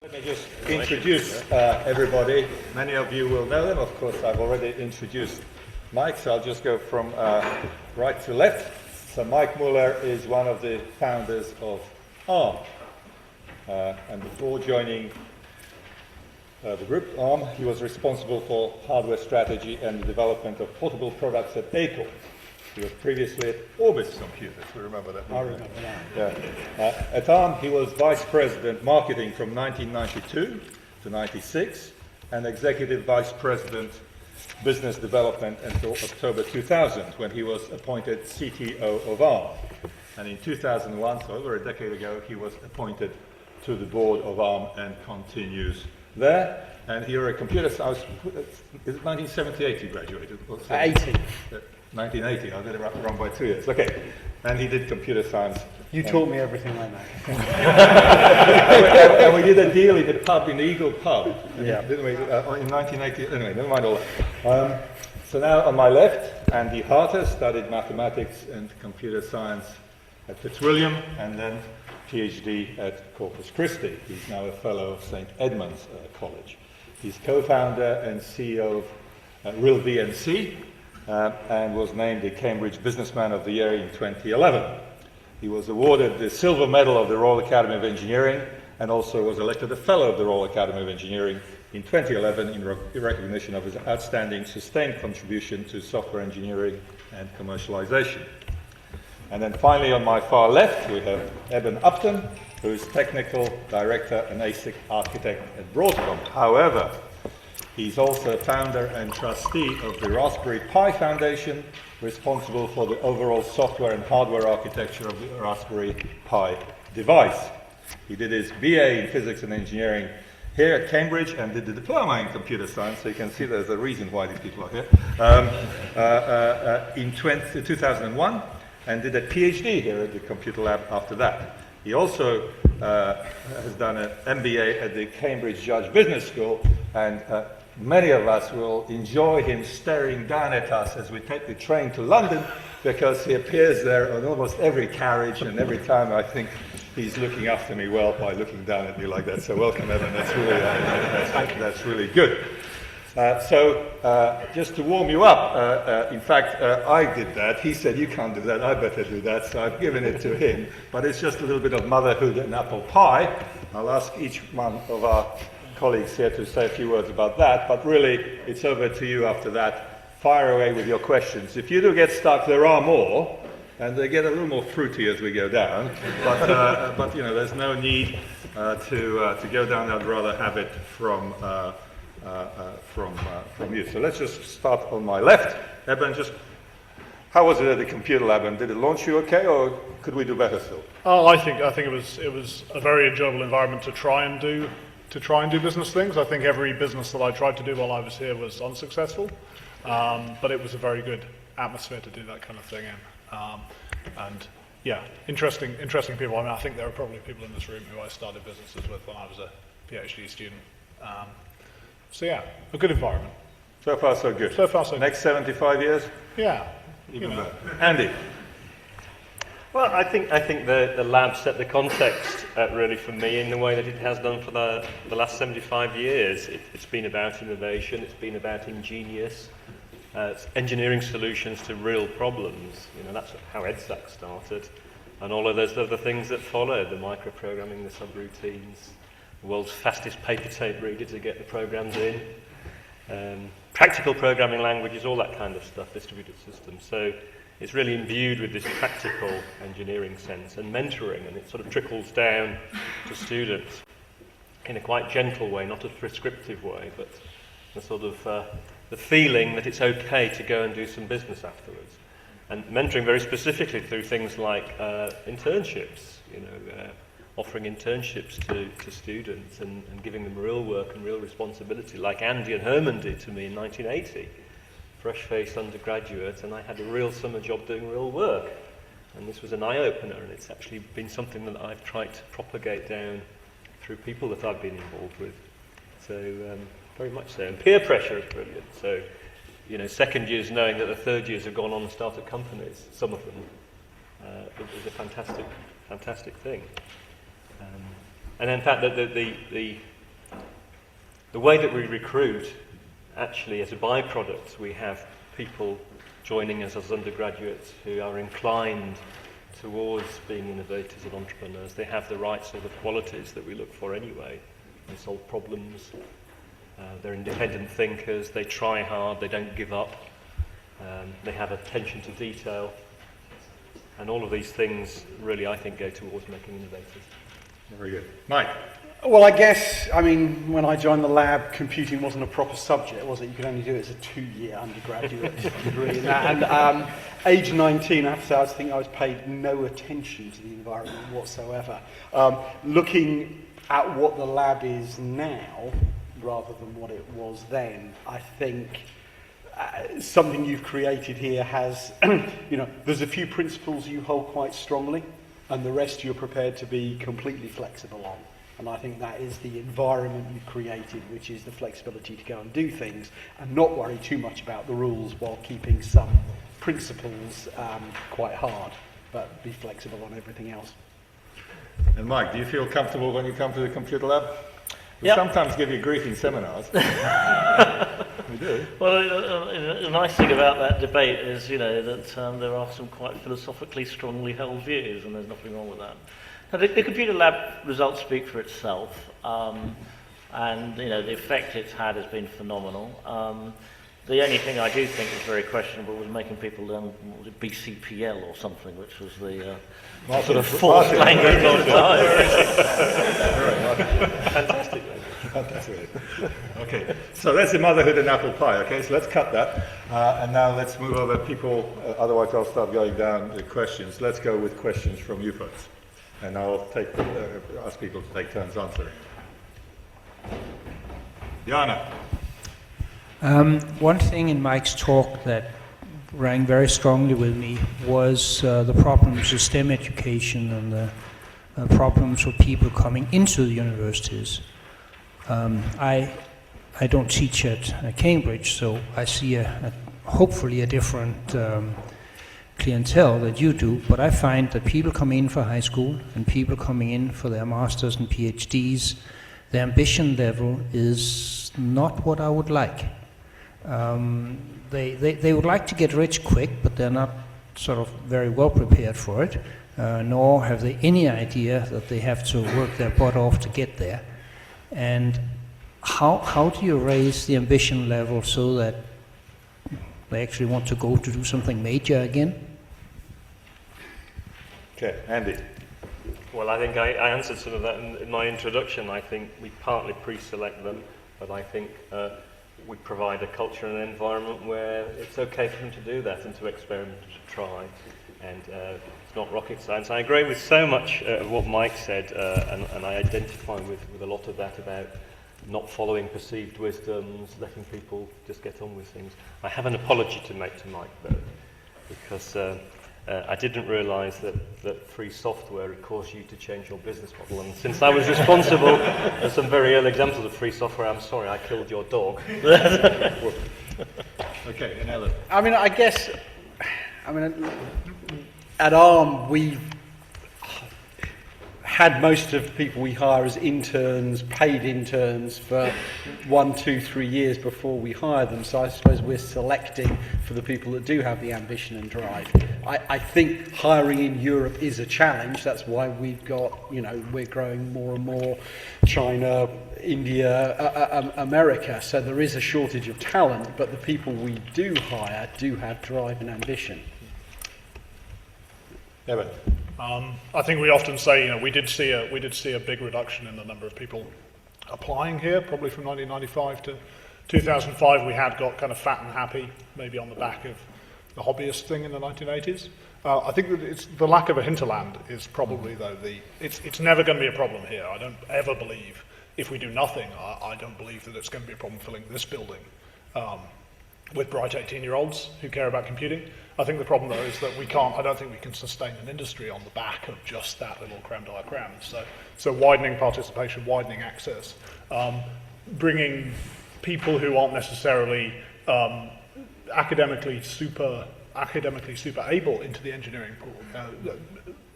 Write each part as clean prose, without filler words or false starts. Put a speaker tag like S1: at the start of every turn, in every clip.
S1: Let me just introduce everybody. Many of you will know them. Of course, I've already introduced Mike, so I'll just go from right to left. So Mike Muller is one of the founders of ARM. And before joining the group ARM, he was responsible for hardware strategy and the development of portable products at Acorn. He was previously at Orbis Computers. We remember that.
S2: I remember that.
S1: Yeah. At ARM, he was vice president marketing from 1992 to 96, and executive vice president business development until October 2000, when he was appointed CTO of ARM. And in 2001, so over a decade ago, he was appointed to the board of ARM and continues there. And you're a computer science. Is it 1978 you graduated?
S2: 80.
S1: 1980, I did it wrong by 2 years. Okay, and he did computer science.
S2: You taught me everything I know.
S1: And we did a deal in the pub, in the Eagle pub,
S2: Yeah.
S1: didn't we? In 1980. Anyway, never mind all that. So now on my left, Andy Harter studied mathematics and computer science at Fitzwilliam, and then PhD at Corpus Christi. He's now a fellow of St. Edmund's College. He's co-founder and CEO of RealVNC. And was named the Cambridge Businessman of the Year in 2011. He was awarded the Silver Medal of the Royal Academy of Engineering and also was elected a Fellow of the Royal Academy of Engineering in 2011 in recognition of his outstanding sustained contribution to software engineering and commercialization. And then finally on my far left we have Eben Upton, who is Technical Director and ASIC Architect at Broadcom. However, he's also founder and trustee of the Raspberry Pi Foundation, responsible for the overall software and hardware architecture of the Raspberry Pi device. He did his BA in Physics and Engineering here at Cambridge and did the diploma in Computer Science, so you can see there's a reason why these people are here, in 2001, and did a PhD here at the Computer Lab after that. He also has done an MBA at the Cambridge Judge Business School, and many of us will enjoy him staring down at us as we take the train to London, because he appears there on almost every carriage, and every time I think he's looking after me well by looking down at me like that. So welcome, Evan. That's really good. Just to warm you up, in fact, I did that. He said, you can't do that, I better do that, so I've given it to him. But it's just a little bit of motherhood and apple pie. I'll ask each one of our colleagues here to say a few words about that, but really it's over to you after that. Fire away with your questions. If you do get stuck, there are more, and they get a little more fruity as we go down, but you know, there's no need to go down. I'd rather have it from you. So let's just start on my left. Eben, just how was it at the Computer Lab, and did it launch you okay, or could we do better still?
S3: Oh, I think it was a very enjoyable environment to try and do business things. I think every business that I tried to do while I was here was unsuccessful, but it was a very good atmosphere to do that kind of thing in. And yeah, interesting people. I mean, I think there are probably people in this room who I started businesses with when I was a PhD student. So yeah, a good environment.
S1: So far, so good.
S3: So far, so good.
S1: Next 75 years?
S3: Yeah.
S1: Even better. Andy?
S4: Well, I think the lab set the context really for me in the way that it has done for the last 75 years. It's been about innovation, it's been about ingenious, it's engineering solutions to real problems. You know, that's how EDSAC started, and all of those other things that followed, the microprogramming, the subroutines, the world's fastest paper tape reader to get the programs in, practical programming languages, all that kind of stuff, distributed systems. So it's really imbued with this practical engineering sense and mentoring, and it sort of trickles down to students in a quite gentle way, not a prescriptive way, but the sort of the feeling that it's okay to go and do some business afterwards. And mentoring very specifically through things like internships, you know, offering internships to students and giving them real work and real responsibility, like Andy and Herman did to me in 1980. Fresh-faced undergraduate, and I had a real summer job doing real work. And this was an eye-opener, and it's actually been something that I've tried to propagate down through people that I've been involved with. So, very much so. And peer pressure is brilliant. So, you know, second years knowing that the third years have gone on and started companies, some of them, is a fantastic thing. And in fact, the the way that we recruit, actually as a byproduct, we have people joining us as undergraduates who are inclined towards being innovators and entrepreneurs. They have the right sort of qualities that we look for anyway. They solve problems, they're independent thinkers, they try hard, they don't give up, they have attention to detail, and all of these things really, I think, go towards making innovators.
S1: Very good. Mike?
S2: Well, I guess, I mean, when I joined the lab, computing wasn't a proper subject, was it? You could only do it as a 2-year undergraduate degree. And age 19, I have to say, I was paid no attention to the environment whatsoever. Looking at what the lab is now, rather than what it was then, I think something you've created here has, there's a few principles you hold quite strongly, and the rest you're prepared to be completely flexible on. And I think that is the environment you've created, which is the flexibility to go and do things and not worry too much about the rules while keeping some principles quite hard, but be flexible on everything else.
S1: And Mike, do you feel comfortable when you come to the computer lab? We
S5: Yep.
S1: sometimes give you grief in seminars. We do.
S5: Well, the nice thing about that debate is, that there are some quite philosophically strongly held views, and there's nothing wrong with that. Now, the computer lab results speak for itself, and the effect it's had has been phenomenal. The only thing I do think was very questionable was making people learn, what was it, BCPL or something, which was the sort of forced language of the
S4: Fantastic.
S1: Fantastic. Okay, so that's the motherhood and apple pie, okay? So let's cut that. And now let's move over people, otherwise I'll start going down the questions. Let's go with questions from you folks. And I'll ask people to take turns answering. Jana.
S6: One thing in Mike's talk that rang very strongly with me was the problems of STEM education and the problems with people coming into the universities. I don't teach at Cambridge, so I see hopefully a different clientele that you do, but I find that people coming in for high school and people coming in for their masters and PhDs, their ambition level is not what I would like. They would like to get rich quick, but they're not sort of very well prepared for it, nor have they any idea that they have to work their butt off to get there. And how do you raise the ambition level so that they actually want to go to do something major again?
S1: Okay, Andy.
S4: Well, I think I answered some of that in my introduction. I think we partly pre-select them, but I think we provide a culture and an environment where it's okay for them to do that and to experiment and to try. And it's not rocket science. I agree with so much of what Mike said, and I identify with a lot of that about not following perceived wisdoms, letting people just get on with things. I have an apology to make to Mike, though, because I didn't realise that free software would cause you to change your business model. And since I was responsible for some very early examples of free software, I'm sorry I killed your dog.
S1: Okay, and Ellen.
S2: I guess, at ARM, we've had most of the people we hire as interns, paid interns, for 1, 2, 3 years before we hire them. So I suppose we're selecting for the people that do have the ambition and drive. I think hiring in Europe is a challenge. That's why we've got, we're growing more and more, China, India, America. So there is a shortage of talent, but the people we do hire do have drive and ambition.
S1: Eben.
S3: I think we often say, we did see a big reduction in the number of people applying here, probably from 1995 to 2005. We had got kind of fat and happy, maybe on the back of the hobbyist thing in the 1980s. I think that it's the lack of a hinterland is probably, though, it's never going to be a problem here. I don't ever believe, if we do nothing, I don't believe that it's going to be a problem filling this building with bright 18-year-olds who care about computing. I think the problem, though, is that I don't think we can sustain an industry on the back of just that little creme de la creme. So widening participation, widening access, bringing people who aren't necessarily academically super able into the engineering pool.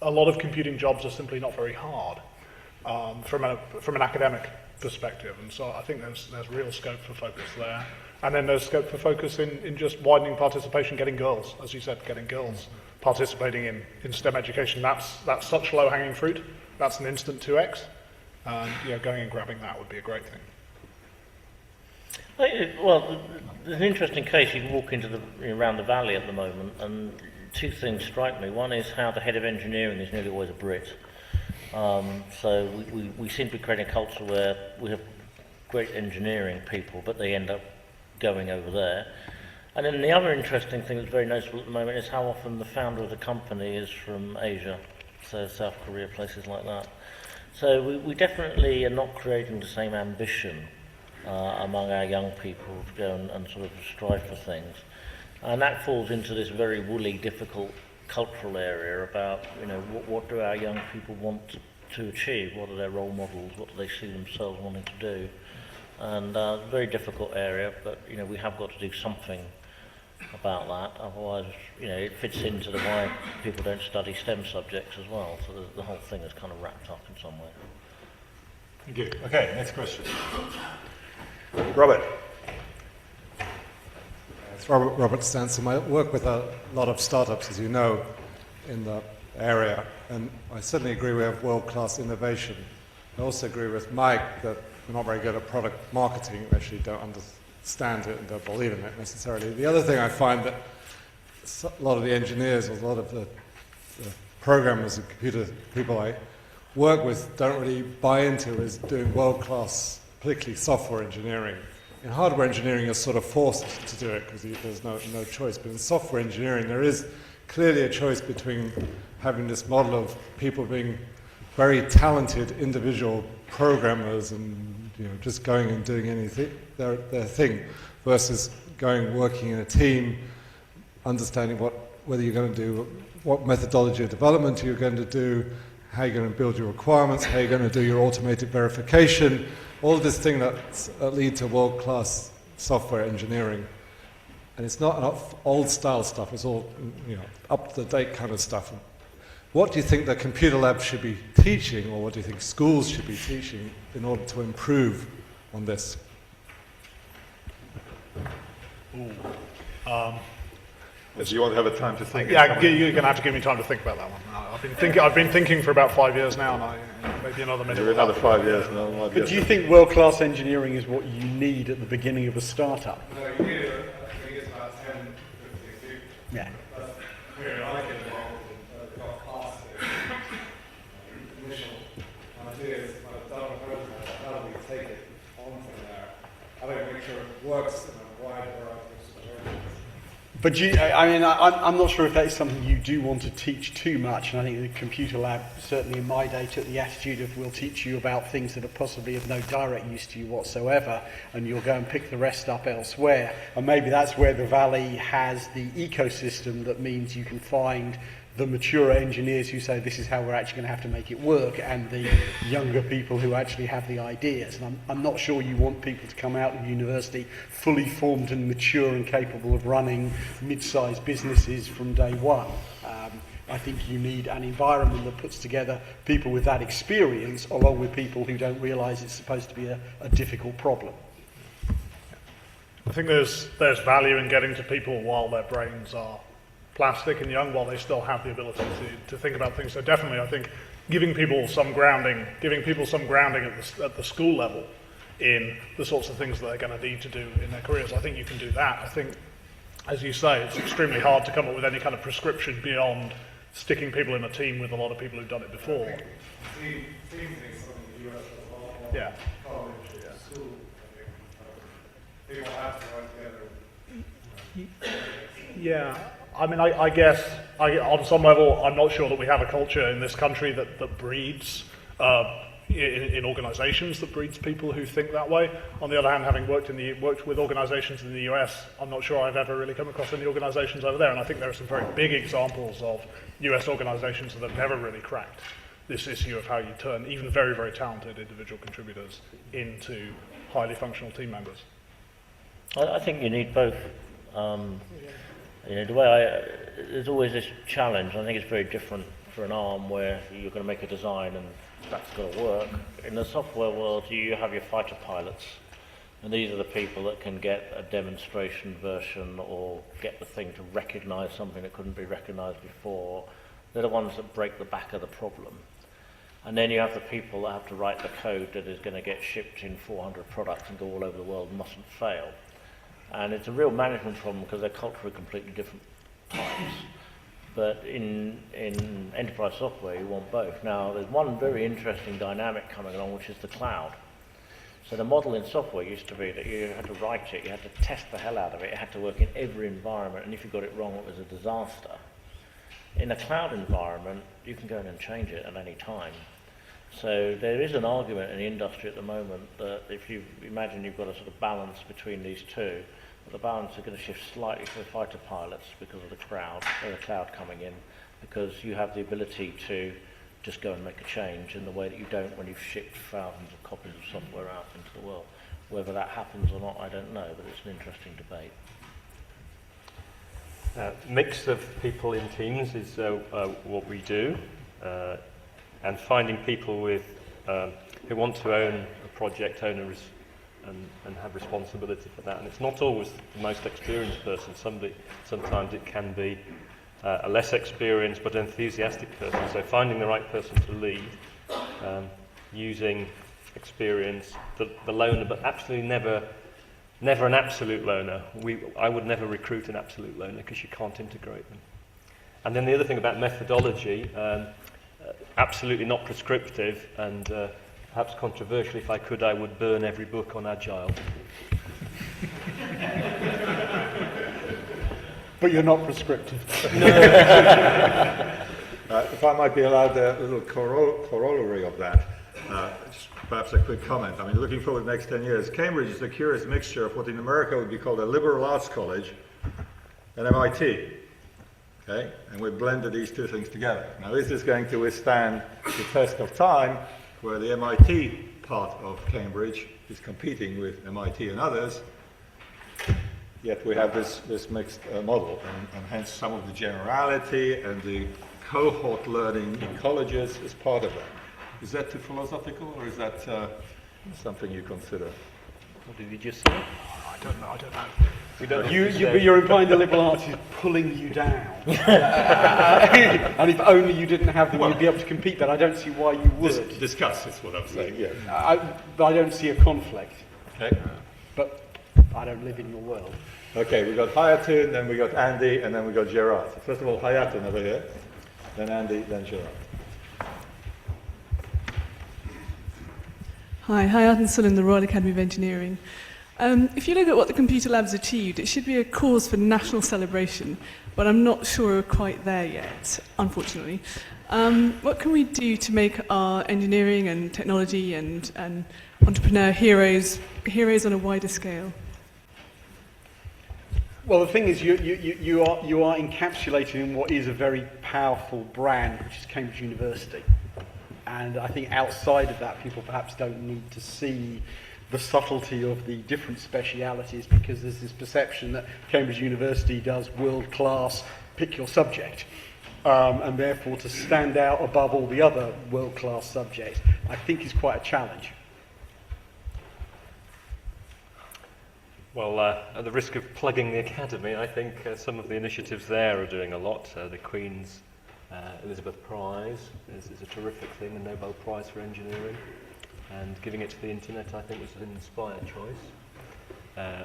S3: A lot of computing jobs are simply not very hard. from an academic perspective. And so I think there's real scope for focus there. And then there's scope for focus in just widening participation, getting girls, as you said, getting girls participating in STEM education. That's such low-hanging fruit. That's an instant 2x. Going and grabbing that would be a great thing.
S5: Well, there's an interesting case. You can walk around the valley at the moment, and two things strike me. One is how the head of engineering is nearly always a Brit. So we seem to be creating a culture where we have great engineering people, but they end up going over there. And then the other interesting thing that's very noticeable at the moment is how often the founder of the company is from Asia, so South Korea, places like that. So we definitely are not creating the same ambition among our young people to go and sort of strive for things. And that falls into this very woolly, difficult cultural area about, what do our young people want to achieve? What are their role models? What do they see themselves wanting to do? And very difficult area, but, we have got to do something about that. Otherwise, it fits into the why people don't study STEM subjects as well. So the whole thing is kind of wrapped up in some way.
S1: Thank you. Okay, next question. Robert.
S7: It's Robert Stansom. I work with a lot of startups, as you know, in the area, and I certainly agree we have world-class innovation. I also agree with Mike that we're not very good at product marketing. We actually don't understand it and don't believe in it necessarily. The other thing I find that a lot of the engineers, a lot of the programmers and computer people I work with don't really buy into is doing world-class, particularly software engineering. In hardware engineering, you're sort of forced to do it because there's no choice. But in software engineering, there is clearly a choice between having this model of people being very talented individual programmers and just going and doing anything their thing, versus working in a team, understanding whether you're going to do what methodology of development you're going to do, how you're going to build your requirements, how you're going to do your automated verification. All of this thing that lead to world-class software engineering. And it's not old-style stuff, it's all up-to-date kind of stuff. What do you think the computer lab should be teaching, or what do you think schools should be teaching in order to improve on this?
S1: Do you want to have a time to think?
S3: Yeah, you're going to have to give me time to think about that one. I've been thinking for about 5 years now, and maybe another minute.
S1: Maybe another 5 years.
S2: But do you think world-class engineering is what you need at the beginning of a startup?
S7: No, you need it. I think it's about 10, 15 people.
S2: Yeah.
S7: That's where I get involved and got past the initial ideas. I've done a prototype. How do we take it on from there? How do we make sure it works in a wide variety of situations?
S2: But I'm not sure if that is something you do want to teach too much, and I think the computer lab, certainly in my day, took the attitude of we'll teach you about things that are possibly of no direct use to you whatsoever, and you'll go and pick the rest up elsewhere. And maybe that's where the Valley has the ecosystem that means you can find the mature engineers who say this is how we're actually going to have to make it work, and the younger people who actually have the ideas. And I'm not sure you want people to come out of university fully formed and mature and capable of running mid-sized businesses from day one. I think you need an environment that puts together people with that experience along with people who don't realise it's supposed to be a difficult problem.
S3: I think there's value in getting to people while their brains are plastic and young, while they still have the ability to think about things. So definitely, I think giving people some grounding at the school level in the sorts of things that they're going to need to do in their careers. I think you can do that. I think, as you say, it's extremely hard to come up with any kind of prescription beyond sticking people in a team with a lot of people who've done it before.
S7: Team thing is something the US does a lot more.
S3: Yeah.
S7: College, school, I think. People have to work together.
S3: Yeah. I mean, I guess on some level, I'm not sure that we have a culture in this country that breeds, in organisations, that breeds people who think that way. On the other hand, having worked with organisations in the US, I'm not sure I've ever really come across any organisations over there. And I think there are some very big examples of US organisations that have never really cracked this issue of how you turn even very, very talented individual contributors into highly functional team members.
S5: I think you need both. The way there's always this challenge. I think it's very different for an arm where you're going to make a design and that's got to work. In the software world, you have your fighter pilots, and these are the people that can get a demonstration version or get the thing to recognize something that couldn't be recognized before. They're the ones that break the back of the problem. And then you have the people that have to write the code that is going to get shipped in 400 products and go all over the world and mustn't fail. And it's a real management problem because they're culturally completely different types. But in enterprise software, you want both. Now, there's one very interesting dynamic coming along, which is the cloud. So the model in software used to be that you had to write it, you had to test the hell out of it, it had to work in every environment, and if you got it wrong, it was a disaster. In a cloud environment, you can go in and change it at any time. So there is an argument in the industry at the moment that if you imagine you've got a sort of balance between these two, but the balance is going to shift slightly for the fighter pilots because of the cloud coming in, because you have the ability to just go and make a change in the way that you don't when you've shipped thousands of copies of software out into the world. Whether that happens or not, I don't know, but it's an interesting debate.
S4: Mix of people in teams is what we do, and finding people with who want to own a project, and have responsibility for that. And it's not always the most experienced person. Sometimes it can be a less experienced but enthusiastic person. So finding the right person to lead, using experience, the loner, but absolutely never an absolute loner. I would never recruit an absolute loner because you can't integrate them. And then the other thing about methodology, absolutely not prescriptive, and perhaps controversial, if I could, I would burn every book on Agile.
S2: But you're not prescriptive.
S1: If I might be allowed a little corollary of that, just perhaps a quick comment. I mean, looking forward the next 10 years, Cambridge is a curious mixture of what in America would be called a liberal arts college and MIT. Okay? And we've blended these two things together. Now, is this going to withstand the test of time where the MIT part of Cambridge is competing with MIT and others? Yet we have this mixed model, and hence some of the generality and the cohort learning in colleges is part of that. Is that too philosophical, or is that something you consider?
S4: What did you just say?
S3: I don't know.
S2: You're implying the liberal arts is pulling you down. And if only you didn't have them, you'd be able to compete, but I don't see why you would.
S1: Discuss is what I'm saying, yeah.
S2: I don't see a conflict.
S1: Okay.
S2: But I don't live in your world.
S1: Okay, we got Hayatun, then we got Andy, and then we got Gerard. So first of all, Hayatun over here, then Andy, then Gerard.
S8: Hi, Hayatun Sulin, the Royal Academy of Engineering. If you look at what the computer lab's achieved, it should be a cause for national celebration, but I'm not sure we're quite there yet, unfortunately. What can we do to make our engineering and technology and entrepreneur heroes on a wider scale?
S2: Well, the thing is, you are encapsulated in what is a very powerful brand, which is Cambridge University. And I think outside of that, people perhaps don't need to see the subtlety of the different specialities, because there's this perception that Cambridge University does world-class, pick your subject. And therefore, to stand out above all the other world-class subjects, I think is quite a challenge.
S4: Well, at the risk of plugging the Academy, I think some of the initiatives there are doing a lot. The Queen's Elizabeth Prize is a terrific thing, a Nobel Prize for Engineering. And giving it to the internet, I think, was an inspired choice.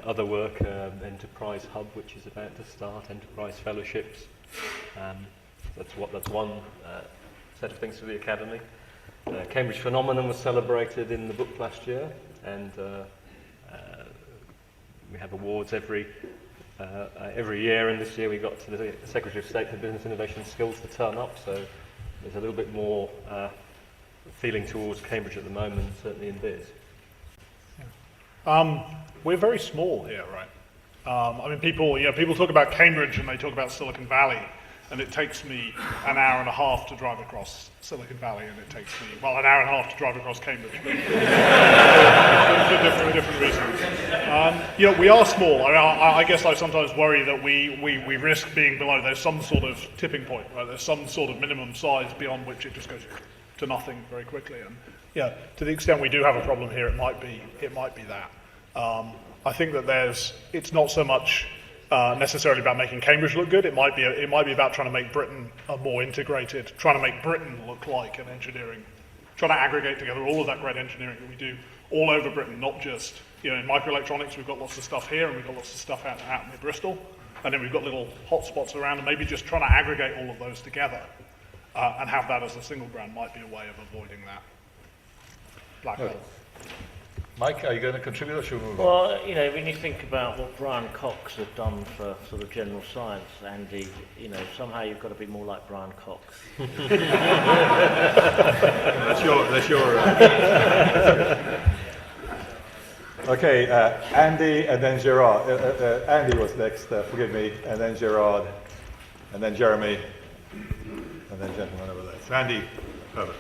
S4: Other work, Enterprise Hub, which is about to start, Enterprise Fellowships. That's one set of things for the Academy. Cambridge Phenomenon was celebrated in the book last year, and we have awards every year, and this year we got to the Secretary of State for Business Innovation and Skills to turn up, so there's a little bit more feeling towards Cambridge at the moment, certainly in biz.
S3: We're very small here, right? I mean, people talk about Cambridge and they talk about Silicon Valley, and it takes me an hour and a half to drive across Silicon Valley, and it takes me, well, an hour and a half to drive across Cambridge, but for different reasons. You know, we are small. I guess I sometimes worry that we risk being below. There's some sort of tipping point, right? There's some sort of minimum size beyond which it just goes to nothing very quickly. And yeah, to the extent we do have a problem here, it might be that. I think that it's not so much necessarily about making Cambridge look good. It might be about trying to make Britain a more integrated, trying to make Britain look like an engineering, trying to aggregate together all of that great engineering that we do all over Britain, not just, you know, in microelectronics we've got lots of stuff here and we've got lots of stuff out near Bristol, and then we've got little hotspots around, and maybe just trying to aggregate all of those together and have that as a single brand might be a way of avoiding that black hole.
S1: Mike, are you going to contribute or should we move on?
S5: Well, you know, when you think about what Brian Cox had done for sort of general science, Andy, you know, somehow you've got to be more like Brian Cox.
S1: That's your Okay, Andy and then Gerard. Andy was next, forgive me, and then Gerard, and then Jeremy, and then gentleman over there. So Andy.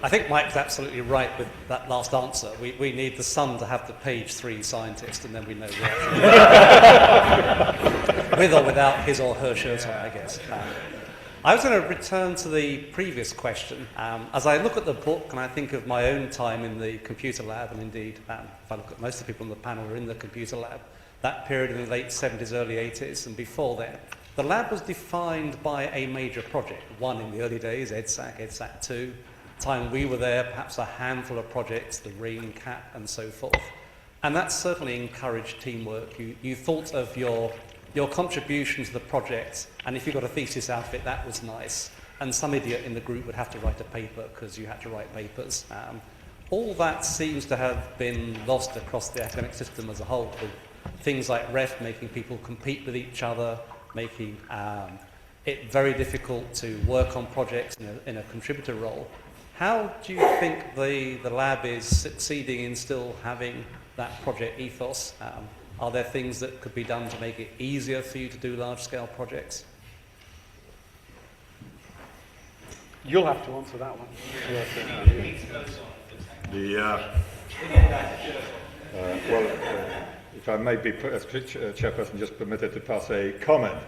S9: I think Mike's absolutely right with that last answer. We need the Sun to have the page 3 scientist, and then we know what. With or without his or her shirt on, I guess. I was going to return to the previous question. As I look at the book and I think of my own time in the computer lab, and indeed, if I look at most of the people on the panel who are in the computer lab, that period in the late 70s, early 80s, and before then, the lab was defined by a major project. One in the early days, EDSAC, EDSAC 2. Time we were there, perhaps a handful of projects, the Ring, CAP, and so forth. And that certainly encouraged teamwork. You thought of your contribution to the project, and if you got a thesis out of it, that was nice. And some idiot in the group would have to write a paper because you had to write papers. All that seems to have been lost across the academic system as a whole, with things like REF making people compete with each other, making it very difficult to work on projects in a contributor role. How do you think the lab is succeeding in still having that project ethos? Are there things that could be done to make it easier for you to do large-scale projects?
S2: You'll have to answer that one.
S1: If I may be, as chairperson, just permitted to pass a comment.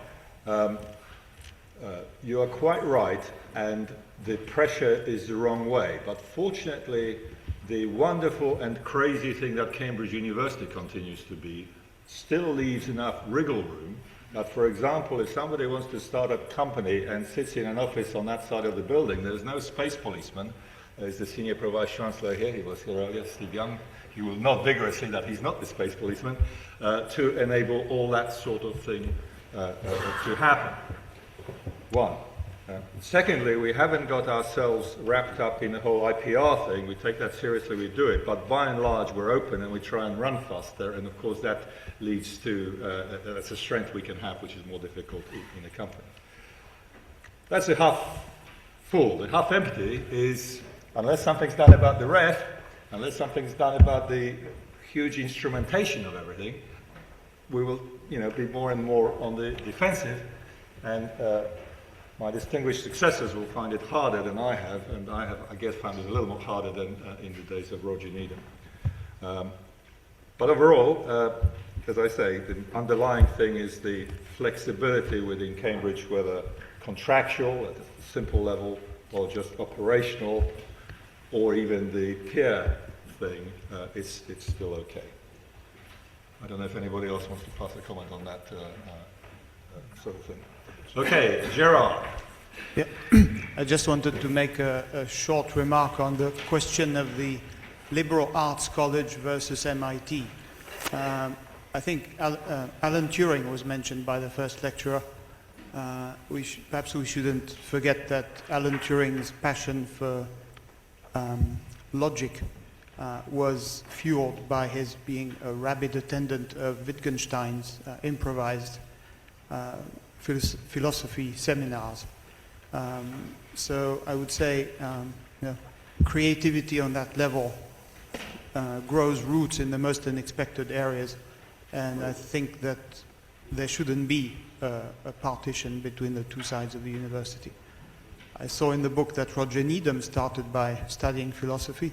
S1: You are quite right, and the pressure is the wrong way. But fortunately, the wonderful and crazy thing that Cambridge University continues to be still leaves enough wriggle room that, for example, if somebody wants to start a company and sits in an office on that side of the building, there's no space policeman. There's the senior pro-vice chancellor here, he was here earlier, Steve Young. He will nod vigorously that he's not the space policeman, to enable all that sort of thing to happen. One. Secondly, we haven't got ourselves wrapped up in the whole IPR thing. We take that seriously, we do it, but by and large we're open and we try and run faster, and of course that leads to, that's a strength we can have, which is more difficult in a company. That's the half full. The half empty is, unless something's done about the REF, unless something's done about the huge instrumentation of everything, we will, be more and more on the defensive, and my distinguished successors will find it harder than I have, and I have, I guess, found it a little more harder than in the days of Roger Needham. But overall, as I say, the underlying thing is the flexibility within Cambridge, whether contractual at a simple level or just operational, or even the peer thing, it's still okay. I don't know if anybody else wants to pass a comment on that sort of thing. Okay, Gerard.
S10: Yeah. I just wanted to make a short remark on the question of the liberal arts college versus MIT. I think Alan Turing was mentioned by the first lecturer. Perhaps we shouldn't forget that Alan Turing's passion for logic was fueled by his being a rabid attendant of Wittgenstein's improvised philosophy seminars. So I would say creativity on that level grows roots in the most unexpected areas, and I think that there shouldn't be a partition between the two sides of the university. I saw in the book that Roger Needham started by studying philosophy.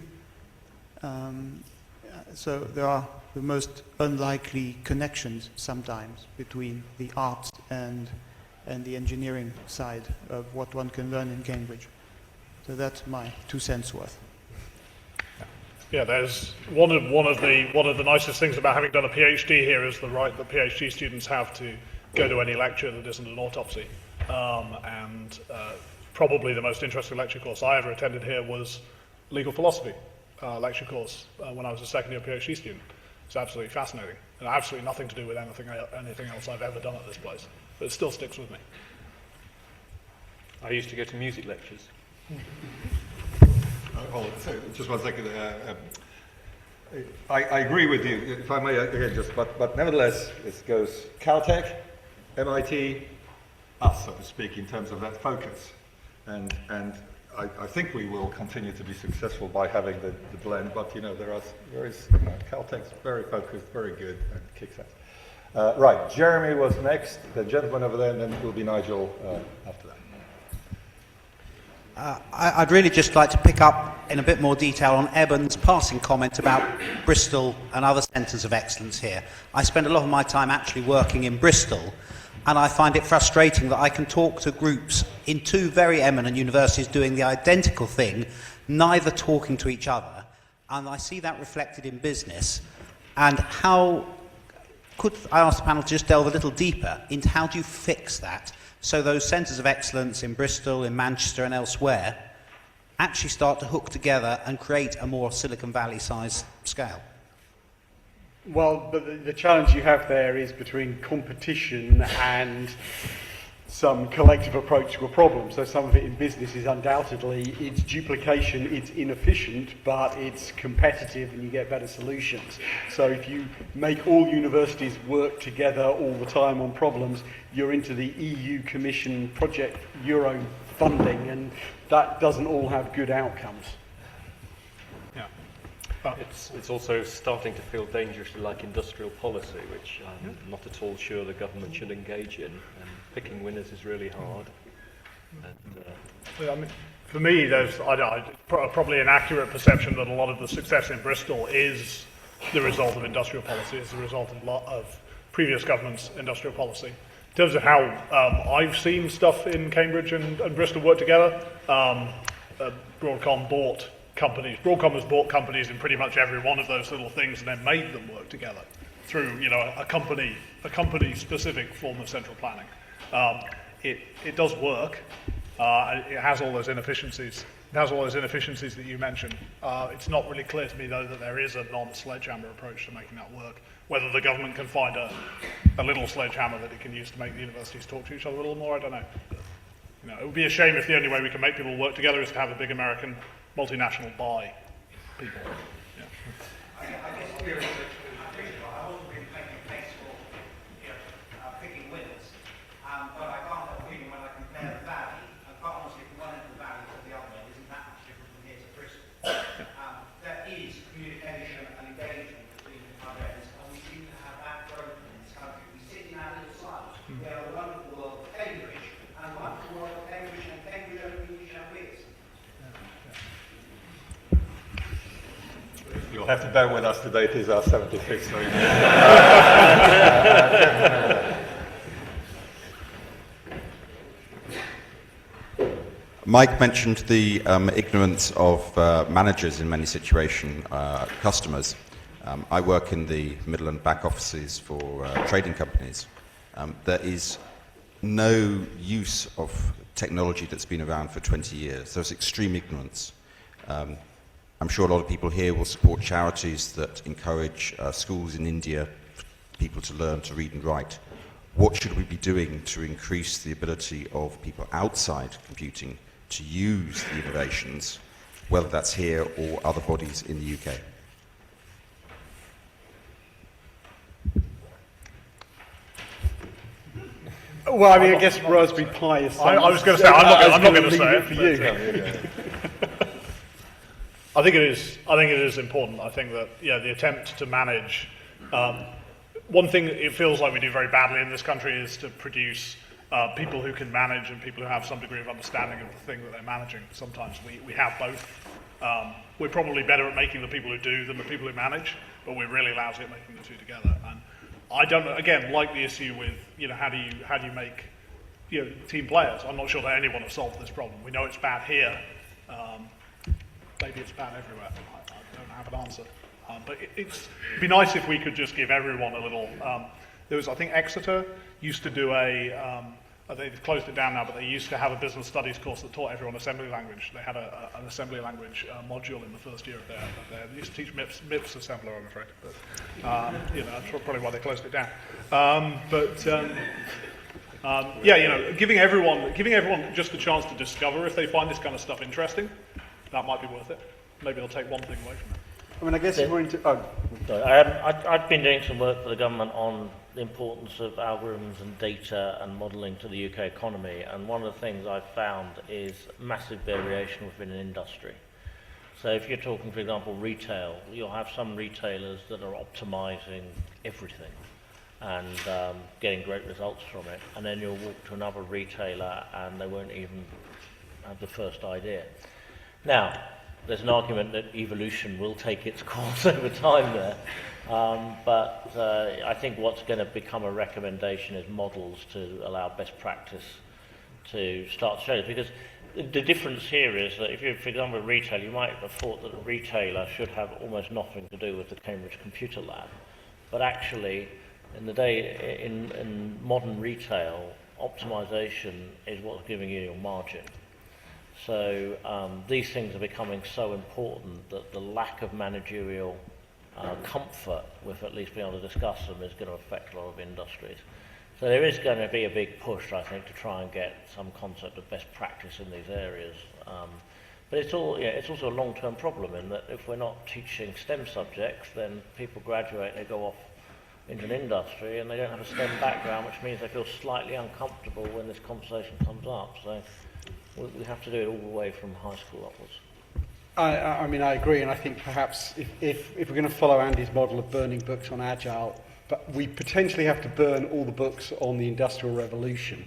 S10: So there are the most unlikely connections sometimes between the arts and the engineering side of what one can learn in Cambridge. So that's my 2 cents worth.
S3: Yeah, there's one of the nicest things about having done a PhD here is the right that PhD students have to go to any lecture that isn't an autopsy. Probably the most interesting lecture course I ever attended here was legal philosophy lecture course when I was a second year PhD student. It's absolutely fascinating and absolutely nothing to do with anything else I've ever done at this place, but it still sticks with me.
S4: I used to go to music lectures.
S1: Hold on, so just 1 second. I agree with you, if I may again, but nevertheless, it goes Caltech, MIT, us, so to speak, in terms of that focus. And I think we will continue to be successful by having the blend, but Caltech's very focused, very good, and kicks ass. Right, Jeremy was next, the gentleman over there, and then it will be Nigel after that.
S11: I'd really just like to pick up in a bit more detail on Eben's passing comment about Bristol and other centres of excellence here. I spend a lot of my time actually working in Bristol, and I find it frustrating that I can talk to groups in 2 very eminent universities doing the identical thing, neither talking to each other, and I see that reflected in business. And how could I ask the panel to just delve a little deeper into how do you fix that? So those centres of excellence in Bristol, in Manchester and elsewhere actually start to hook together and create a more Silicon Valley-sized scale.
S2: Well, but the challenge you have there is between competition and some collective approach to a problem. So some of it in business is undoubtedly, it's duplication, it's inefficient, but it's competitive and you get better solutions. So if you make all universities work together all the time on problems, you're into the EU Commission project Euro funding, and that doesn't all have good outcomes.
S4: It's also starting to feel dangerously like industrial policy, which I'm not at all sure the government should engage in. And picking winners is really hard.
S3: I mean, for me, there's probably an accurate perception that a lot of the success in Bristol is the result of industrial policy, is the result of a lot of previous governments' industrial policy. In terms of how I've seen stuff in Cambridge and Bristol work together, Broadcom bought companies. Broadcom has bought companies in pretty much every one of those little things and then made them work together through, a company-specific form of central planning. It does work. It has all those inefficiencies. It has all those inefficiencies that you mentioned. It's not really clear to me, though, that there is a non-sledgehammer approach to making that work. Whether the government can find a little sledgehammer that it can use to make the universities talk to each other a little more, I don't know. It would be a shame if the only way we can make people work together is to have a big American multinational buy people. Yeah.
S11: I guess here, I wasn't really making a case for picking winners, but I can't help feeling when I compare the valley, and quite honestly, from one end of the valley to the other end isn't that much different from here to Bristol. There is communication and engagement between our ends, and we seem to have that broken in this country. We sit in our little silos. We have a wonderful world of Cambridge, and a wonderful world of Cambridge, and Cambridge only English and Wits.
S1: You'll have to bear with us today. It is our 75th.
S12: Mike mentioned the ignorance of managers in many situations, customers. I work in the middle and back offices for trading companies. There is no use of technology that's been around for 20 years. There's extreme ignorance. I'm sure a lot of people here will support charities that encourage schools in India for people to learn to read and write. What should we be doing to increase the ability of people outside computing to use the innovations, whether that's here or other bodies in the UK?
S2: Well, I mean, I guess Raspberry Pi is something.
S3: I was going to say, I'm not going to say it
S2: for you.
S3: I think it is important. I think that the attempt to manage one thing it feels like we do very badly in this country is to produce people who can manage and people who have some degree of understanding of the thing that they're managing. Sometimes we have both. We're probably better at making the people who do than the people who manage, but we're really lousy at making the two together. And I don't, again, like the issue with, how do you make, team players? I'm not sure that anyone has solved this problem. We know it's bad here. Maybe it's bad everywhere. I don't have an answer. But it'd be nice if we could just give everyone a little. There was, I think, Exeter used to do they've closed it down now, but they used to have a business studies course that taught everyone assembly language. They had an assembly language module in the first year of they used to teach MIPS assembler, I'm afraid. But, that's probably why they closed it down. Giving everyone just a chance to discover if they find this kind of stuff interesting, that might be worth it. Maybe they'll take one thing away from it.
S2: I mean, I guess if we're into...
S5: Sorry, I've been doing some work for the government on the importance of algorithms and data and modelling to the UK economy, and one of the things I've found is massive variation within an industry. So if you're talking, for example, retail, you'll have some retailers that are optimising everything and getting great results from it, and then you'll walk to another retailer and they won't even have the first idea. Now, there's an argument that evolution will take its course over time there, but I think what's going to become a recommendation is models to allow best practice to start to show this, because the difference here is that if you're, for example, a retailer, you might have thought that a retailer should have almost nothing to do with the Cambridge Computer Lab, but actually, in modern retail, optimization is what's giving you your margin. So these things are becoming so important that the lack of managerial comfort with at least being able to discuss them is going to affect a lot of industries. So there is going to be a big push, I think, to try and get some concept of best practice in these areas. But it's also a long-term problem in that if we're not teaching STEM subjects, then people graduate, they go off into an industry and they don't have a STEM background, which means they feel slightly uncomfortable when this conversation comes up. So we have to do it all the way from high school upwards.
S2: I mean, I agree, and I think perhaps if we're going to follow Andy's model of burning books on Agile, but we potentially have to burn all the books on the Industrial Revolution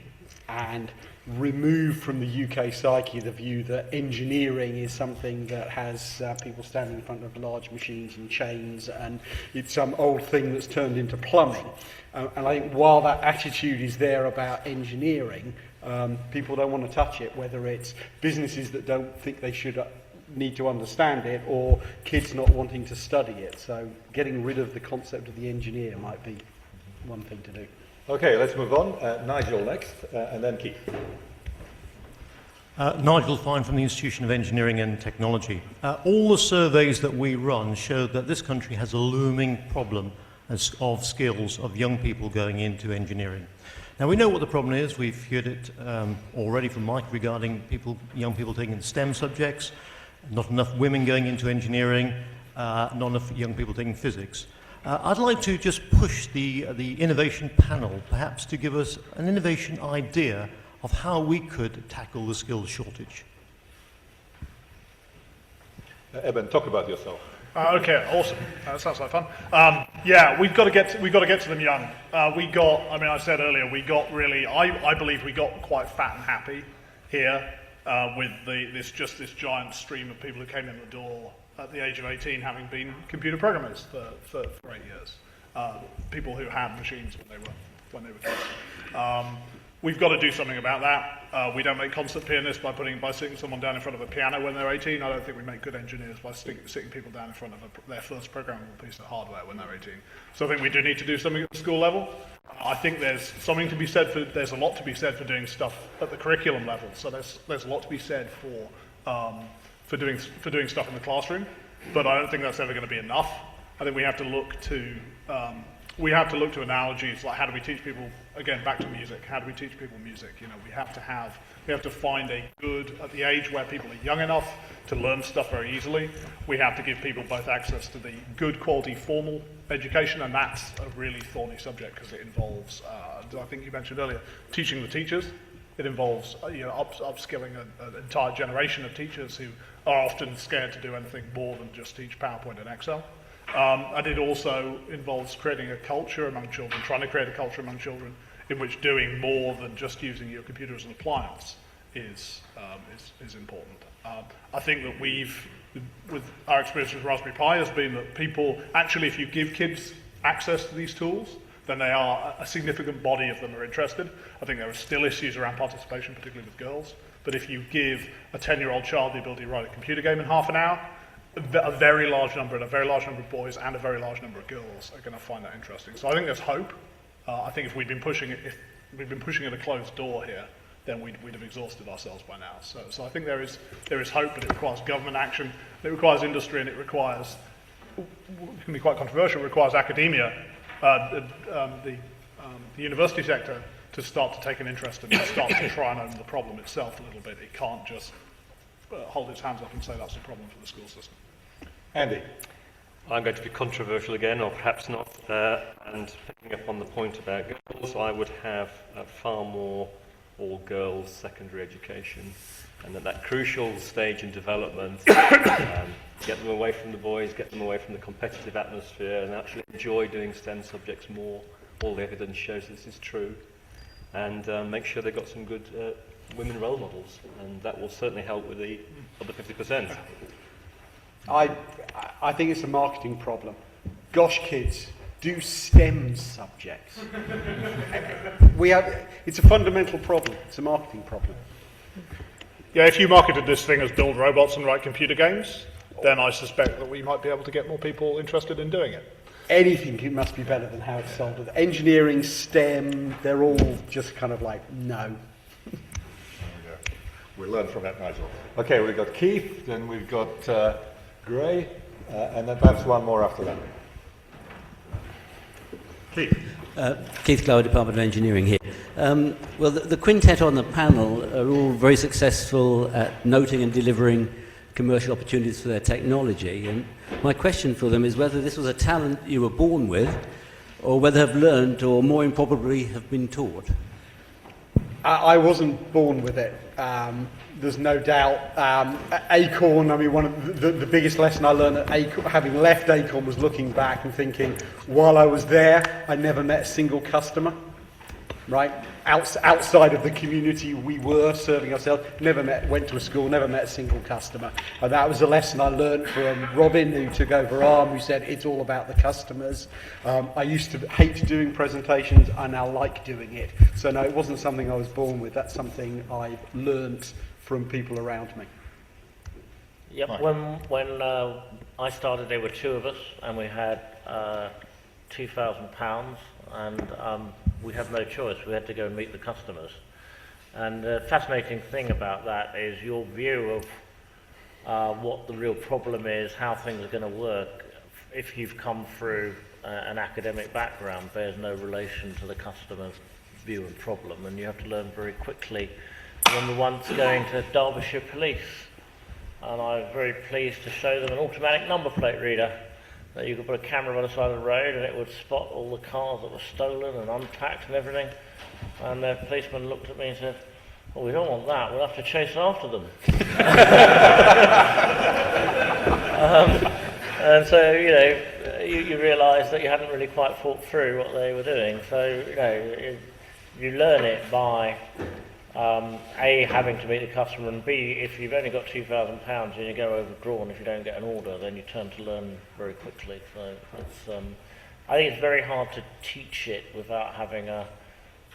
S2: and remove from the UK psyche the view that engineering is something that has people standing in front of large machines and chains, and it's some old thing that's turned into plumbing. And I think while that attitude is there about engineering, people don't want to touch it, whether it's businesses that don't think they should need to understand it or kids not wanting to study it. So getting rid of the concept of the engineer might be one thing to do.
S1: Okay, let's move on. Nigel next, and then Keith.
S13: Nigel Fine from the Institution of Engineering and Technology. All the surveys that we run show that this country has a looming problem of skills of young people going into engineering. Now we know what the problem is. We've heard it already from Mike regarding young people taking STEM subjects, not enough women going into engineering, not enough young people taking physics. I'd like to just push the innovation panel perhaps to give us an innovation idea of how we could tackle the skills shortage.
S1: Eben, talk about yourself.
S3: Okay, awesome. That sounds like fun. We've got to get to them young. I said earlier, I believe we got quite fat and happy here with this giant stream of people who came in the door at the age of 18, having been computer programmers for 8 years. People who had machines when they were kids. We've got to do something about that. We don't make concert pianists by sitting someone down in front of a piano when they're 18. I don't think we make good engineers by sitting people down in front of their first programmable piece of hardware when they're 18. So I think we do need to do something at the school level. I think there's a lot to be said for doing stuff at the curriculum level. So there's a lot to be said for doing stuff in the classroom. But I don't think that's ever going to be enough. I think we have to look to analogies like how do we teach people, again, back to music, how do we teach people music? We have to find at the age where people are young enough to learn stuff very easily, we have to give people both access to the good quality formal education, and that's a really thorny subject because it involves, I think you mentioned earlier, teaching the teachers. It involves upskilling an entire generation of teachers who are often scared to do anything more than just teach PowerPoint and Excel. And it also involves creating a culture among children, trying to create a culture among children in which doing more than just using your computer as an appliance is important. I think that with our experience with Raspberry Pi, has been that people, actually, if you give kids access to these tools, then they are, a significant body of them are interested. I think there are still issues around participation, particularly with girls. But if you give a 10-year-old child the ability to write a computer game in half an hour, a very large number of boys and a very large number of girls are going to find that interesting. So I think there's hope. I think if we'd been pushing at a closed door here, then we'd have exhausted ourselves by now. So I think there is hope, but it requires government action, it requires industry, and it requires, it can be quite controversial, it requires academia, the university sector, to start to take an interest and start to try and own the problem itself a little bit. It can't just hold its hands up and say that's a problem for the school system.
S1: Andy.
S4: I'm going to be controversial again, or perhaps not, and picking up on the point about girls, I would have far more all-girls secondary education, and at that crucial stage in development, get them away from the boys, get them away from the competitive atmosphere, and actually enjoy doing STEM subjects more. All the evidence shows this is true, and make sure they've got some good women role models, and that will certainly help with the other 50%.
S2: I think it's a marketing problem. Gosh, kids, do STEM subjects. It's a fundamental problem. It's a marketing problem.
S3: Yeah, if you marketed this thing as build robots and write computer games, then I suspect that we might be able to get more people interested in doing it.
S2: Anything it must be better than how it's sold. Engineering, STEM, they're all just kind of like, no.
S1: We'll learn from that, Nigel. Okay, we've got Keith, then we've got Gray, and then perhaps one more after that. Keith.
S14: Keith Glower, Department of Engineering here. Well, the quintet on the panel are all very successful at noting and delivering commercial opportunities for their technology. And my question for them is whether this was a talent you were born with, or whether have learned, or more improbably have been taught.
S2: I wasn't born with it. There's no doubt. Acorn, I mean, one of the biggest lesson I learned at Acorn, having left Acorn, was looking back and thinking, while I was there, I never met a single customer, right? Outside of the community we were serving ourselves, went to a school, never met a single customer. And that was a lesson I learned from Robin, who took over ARM, who said, it's all about the customers. I used to hate doing presentations, I now like doing it. So no, it wasn't something I was born with, that's something I learnt from people around me.
S5: Yep, when I started, there were two of us, and we had £2,000, and we had no choice. We had to go and meet the customers. And the fascinating thing about that is your view of what the real problem is, how things are going to work, if you've come through an academic background, bears no relation to the customer's view and problem, and you have to learn very quickly. I remember once going to Derbyshire Police, and I was very pleased to show them an automatic number plate reader that you could put a camera by the side of the road and it would spot all the cars that were stolen and unpacked and everything. And the policeman looked at me and said, well, we don't want that, we'll have to chase after them. And so, you know, you realise that you hadn't really quite thought through what they were doing. So, you know, you learn it by A, having to meet the customer, and B, if you've only got £2,000 and you go overdrawn, if you don't get an order, then you turn to learn very quickly. So it's, I think it's very hard to teach it without having a,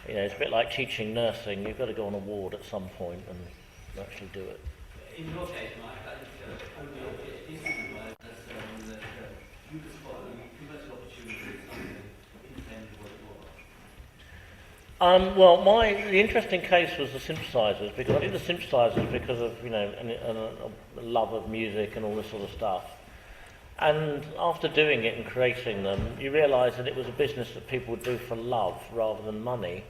S5: you know, it's a bit like teaching nursing. You've got to go on a ward at some point and actually do it.
S14: In your case, Mike, I think only your PhD student was that you described commercial opportunities intangible as well.
S5: Well, the interesting case was the synthesizers, because I did the synthesizers because of, you know, a love of music and all this sort of stuff. And after doing it and creating them, you realise that it was a business that people would do for love rather than money,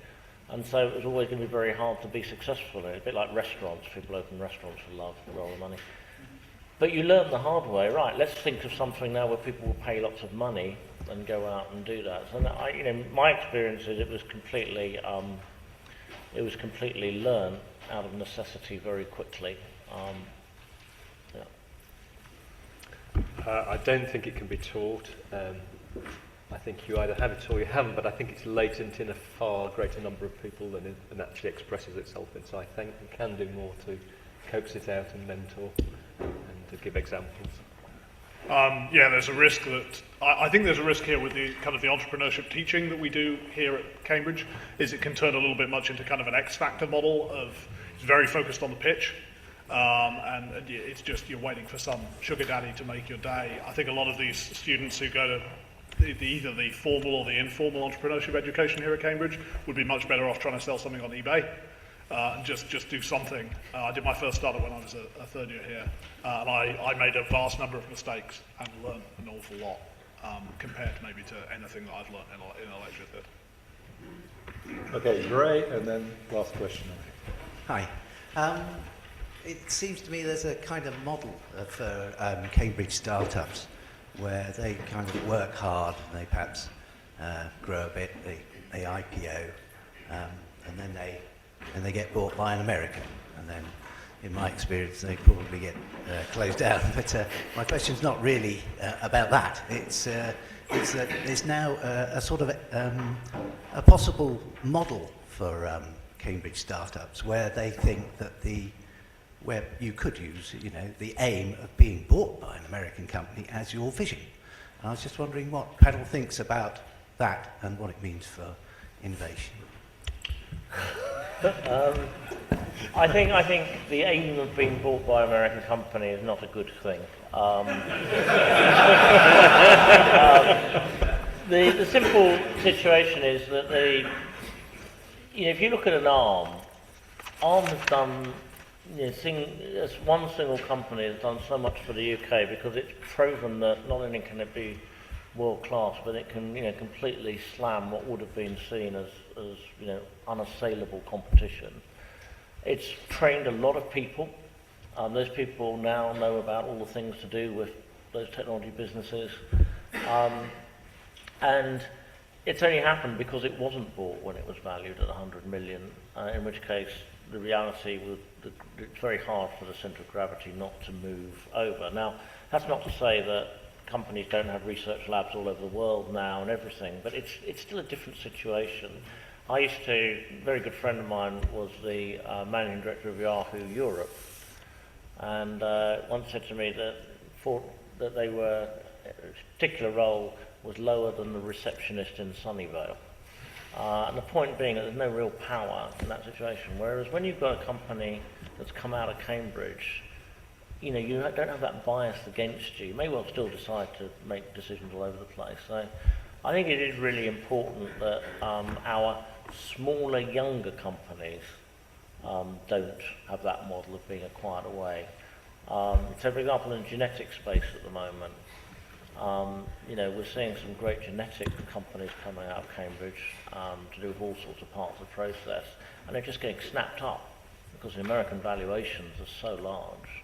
S5: and so it was always going to be very hard to be successful in it. A bit like restaurants, people open restaurants for love rather than money. But you learn the hard way, right? Let's think of something now where people will pay lots of money and go out and do that. So you know, my experience is it was completely learned out of necessity very quickly. Yeah.
S4: I don't think it can be taught. I think you either have it or you haven't, but I think it's latent in a far greater number of people than it actually expresses itself in. So I think we can do more to coax it out and mentor and to give examples.
S3: Yeah, there's a risk that I think there's a risk here with the kind of the entrepreneurship teaching that we do here at Cambridge. Is it can turn a little bit much into kind of an X factor model of it's very focused on the pitch, and it's just you're waiting for some sugar daddy to make your day. I think a lot of these students who go to either the formal or the informal entrepreneurship education here at Cambridge would be much better off trying to sell something on eBay. And just do something. I did my first startup when I was a third year here, and I made a vast number of mistakes and learned an awful lot compared maybe to anything that I've learned in a lecture theatre.
S1: Okay, Gray, and then last question.
S15: Hi. It seems to me there's a kind of model for Cambridge startups where they kind of work hard and they perhaps grow a bit, they IPO, and then they get bought by an American, and then, in my experience, they probably get closed down. But my question's not really about that. It's that there's now a sort of a possible model for Cambridge startups where they think that where you could use, the aim of being bought by an American company as your vision. And I was just wondering what Paddle thinks about that and what it means for innovation.
S5: I think the aim of being bought by an American company is not a good thing. The simple situation is that if you look at an ARM has done, as one single company has done so much for the UK because it's proven that not only can it be world class, but it can completely slam what would have been seen as unassailable competition. It's trained a lot of people. Those people now know about all the things to do with those technology businesses, and it's only happened because it wasn't bought when it was valued at 100 million. In which case, the reality was that it's very hard for the centre of gravity not to move over. Now, that's not to say that companies don't have research labs all over the world now and everything, but it's still a different situation. A very good friend of mine was the managing director of Yahoo Europe, and once said to me that they were, a particular role was lower than the receptionist in Sunnyvale. And the point being that there's no real power in that situation, whereas when you've got a company that's come out of Cambridge, you don't have that bias against you. You may well still decide to make decisions all over the place. So I think it is really important that our smaller, younger companies don't have that model of being acquired away. So for example, in the genetic space at the moment, we're seeing some great genetic companies coming out of Cambridge to do with all sorts of parts of the process, and they're just getting snapped up because the American valuations are so large.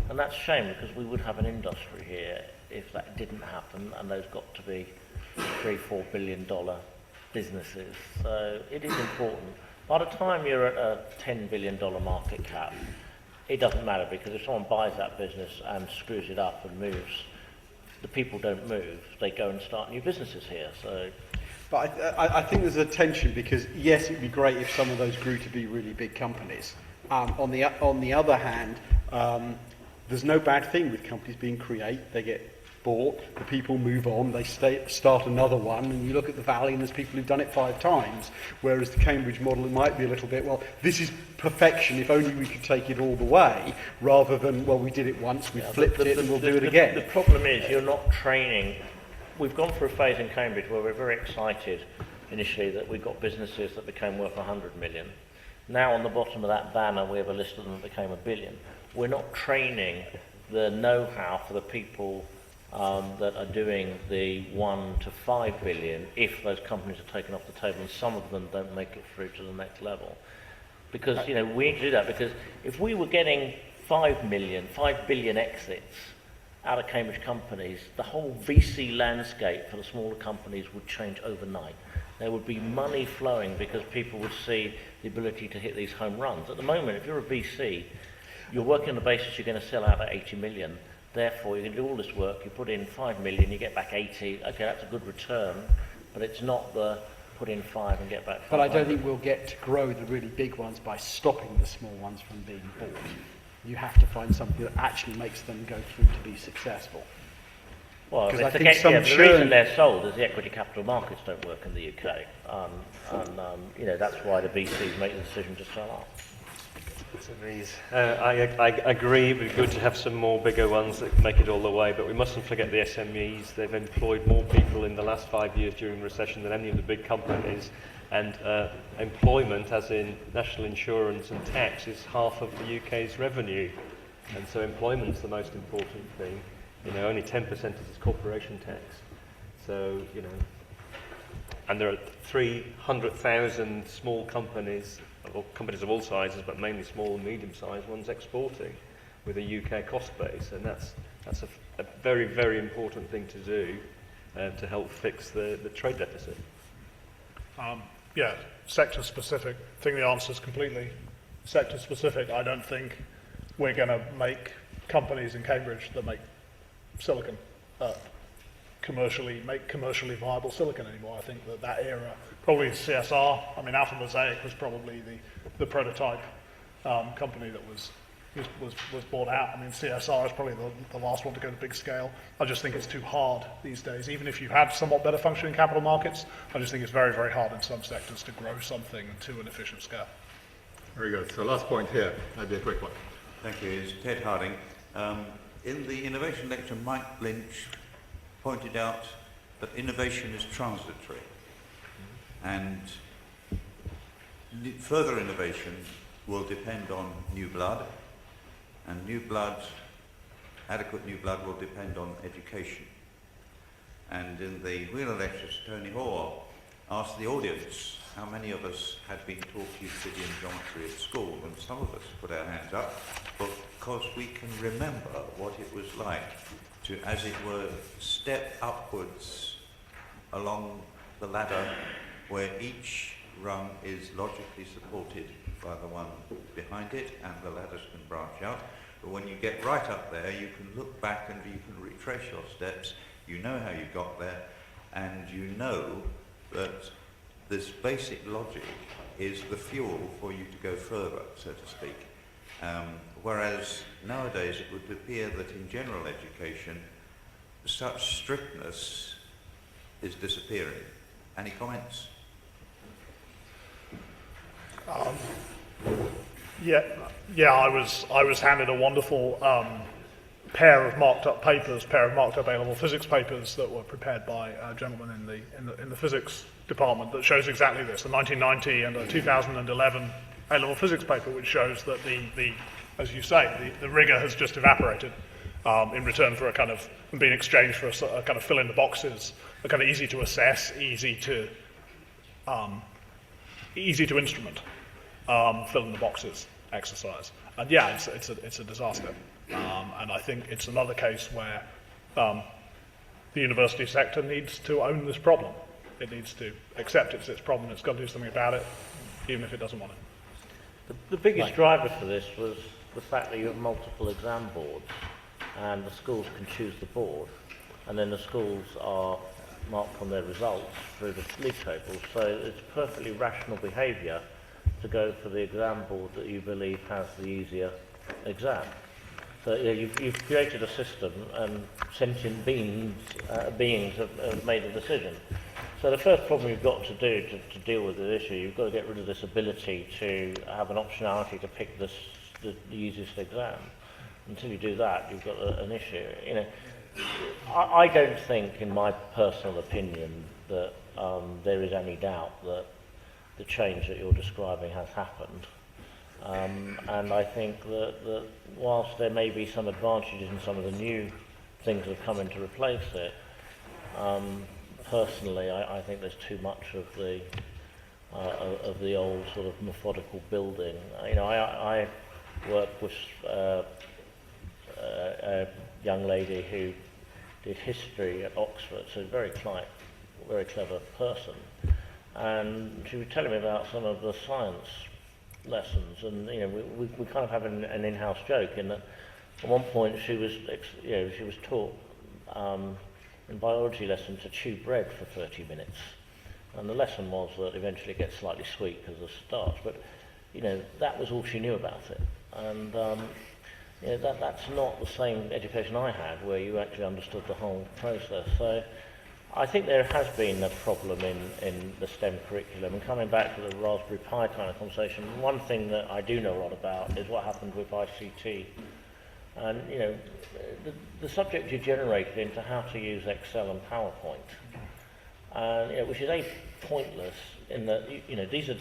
S5: And that's a shame because we would have an industry here if that didn't happen, and those got to be $3-4 billion businesses. So it is important. By the time you're at a $10 billion market cap, it doesn't matter because if someone buys that business and screws it up and moves, the people don't move. They go and start new businesses here. So.
S2: But I think there's a tension because, yes, it'd be great if some of those grew to be really big companies. On the other hand, there's no bad thing with companies being created. They get bought, the people move on, they start another one, and you look at the Valley and there's people who've done it 5 times, whereas the Cambridge model, it might be a little bit, well, this is perfection, if only we could take it all the way, rather than, well, we did it once, we flipped it, and we'll do it again.
S5: The problem is you're not training. We've gone through a phase in Cambridge where we're very excited initially that we've got businesses that became worth 100 million. Now on the bottom of that banner we have a list of them that became $1 billion. We're not training the know-how for the people that are doing the 1 to 5 billion if those companies are taken off the table, and some of them don't make it through to the next level. Because we need to do that, because if we were getting 5 billion exits out of Cambridge companies, the whole VC landscape for the smaller companies would change overnight. There would be money flowing because people would see the ability to hit these home runs. At the moment, if you're a VC, you're working on the basis you're going to sell out at 80 million. Therefore, you can do all this work, you put in 5 million, you get back 80. Okay, that's a good return, but it's not the put in 5 and get back 5.
S2: But I don't think we'll get to grow the really big ones by stopping the small ones from being bought. You have to find something that actually makes them go through to be successful.
S5: Well,
S2: Because I
S5: the
S2: think some
S5: the
S2: churn-
S5: reason they're sold is the equity capital markets don't work in the UK. You know, that's why the VCs make the decision to sell up.
S4: I agree, it would be good to have some more bigger ones that make it all the way, but we mustn't forget the SMEs. They've employed more people in the last 5 years during the recession than any of the big companies, and employment, as in national insurance and tax, is half of the UK's revenue, and so employment's the most important thing. You know, only 10% is corporation tax. So, you know, and there are 300,000 small companies, or companies of all sizes, but mainly small and medium-sized ones exporting with a UK cost base, and that's a very, very important thing to do to help fix the trade deficit.
S3: Yeah, sector-specific. I think the answer is completely sector-specific. I don't think we're going to make companies in Cambridge that make silicon commercially viable silicon anymore. I think that era, probably CSR, I mean Alpha Mosaic was probably the prototype company that was bought out. I mean CSR is probably the last one to go to big scale. I just think it's too hard these days. Even if you had somewhat better functioning capital markets, I just think it's very, very hard in some sectors to grow something to an efficient scale.
S1: Very good. So last point here, that'd be a quick one.
S16: Thank you. It's Ted Harding. In the innovation lecture, Mike Lynch pointed out that innovation is transitory, and further innovation will depend on new blood, and adequate new blood will depend on education. And in the Wheeler lectures, Tony Hoare asked the audience how many of us had been taught Euclidean geometry at school, and some of us put our hands up, because we can remember what it was like to, as it were, step upwards along the ladder where each rung is logically supported by the one behind it, and the ladders can branch out. But when you get right up there, you can look back and you can retrace your steps. You know how you got there, and you know that this basic logic is the fuel for you to go further, so to speak. Whereas nowadays it would appear that in general education, such strictness is disappearing. Any comments?
S3: I was handed a wonderful pair of marked up A-level physics papers that were prepared by a gentleman in the physics department that shows exactly this, the 1990 and the 2011 A-level physics paper, which shows that as you say, the rigor has just evaporated in return for being exchanged for a kind of fill in the boxes, a kind of easy to assess, easy to instrument, fill in the boxes exercise. And yeah, it's a disaster. And I think it's another case where the university sector needs to own this problem. It needs to accept it's its problem. It's got to do something about it, even if it doesn't want it.
S5: The biggest driver for this was the fact that you have multiple exam boards, and the schools can choose the board, and then the schools are marked on their results through the league tables. So it's perfectly rational behaviour to go for the exam board that you believe has the easier exam. So you've created a system, and sentient beings have made a decision. So the first problem you've got to do to deal with the issue, you've got to get rid of this ability to have an optionality to pick the easiest exam. Until you do that, you've got an issue. You know, I don't think, in my personal opinion, that there is any doubt that the change that you're describing has happened. And I think that whilst there may be some advantages in some of the new things that have come in to replace it, personally, I think there's too much of the old sort of methodical building. You know, I work with a young lady who did history at Oxford, so very clever person, and she was telling me about some of the science lessons, and you know, we kind of have an in-house joke in that At one point, she was taught in biology lesson to chew bread for 30 minutes. And the lesson was that eventually it gets slightly sweet because of the starch. But, that was all she knew about it. And that's not the same education I had, where you actually understood the whole process. So I think there has been a problem in the STEM curriculum. And coming back to the Raspberry Pi kind of conversation, one thing that I do know a lot about is what happened with ICT. And, the subject you generated into how to use Excel and PowerPoint, and, which is pointless in that, these are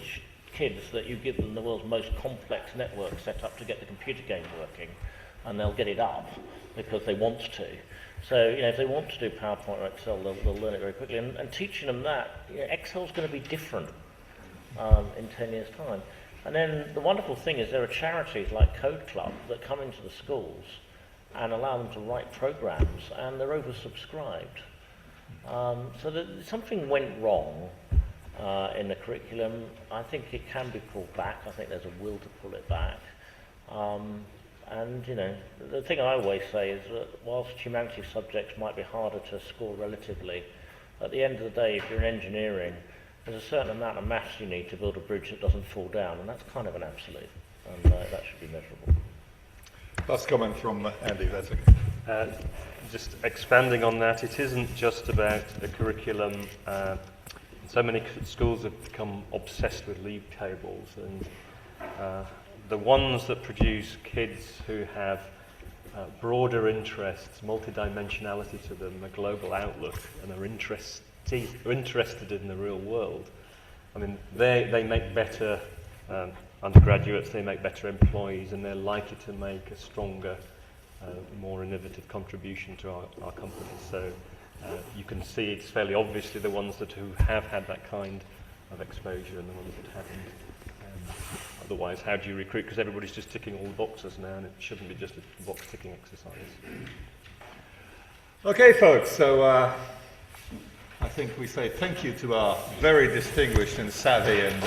S5: kids that you give them the world's most complex network set up to get the computer game working, and they'll get it up because they want to. So, if they want to do PowerPoint or Excel, they'll learn it very quickly. And teaching them that, Excel's going to be different in 10 years' time. And then the wonderful thing is there are charities like Code Club that come into the schools and allow them to write programs, and they're oversubscribed. So that something went wrong in the curriculum. I think it can be pulled back. I think there's a will to pull it back. And, the thing I always say is that whilst humanities subjects might be harder to score relatively, at the end of the day, if you're in engineering, there's a certain amount of maths you need to build a bridge that doesn't fall down, and that's kind of an absolute, and that should be measurable.
S1: Last comment from Andy, that's okay.
S4: Just expanding on that, it isn't just about the curriculum. So many schools have become obsessed with league tables, and the ones that produce kids who have broader interests, multidimensionality to them, a global outlook, and are interested in the real world. I mean, they make better undergraduates, they make better employees, and they're likely to make a stronger, more innovative contribution to our companies. So you can see it's fairly obviously the ones who have had that kind of exposure and the ones that haven't. Otherwise, how do you recruit? Because everybody's just ticking all the boxes now, and it shouldn't be just a box-ticking exercise.
S1: Okay, folks, so I think we say thank you to our very distinguished and savvy and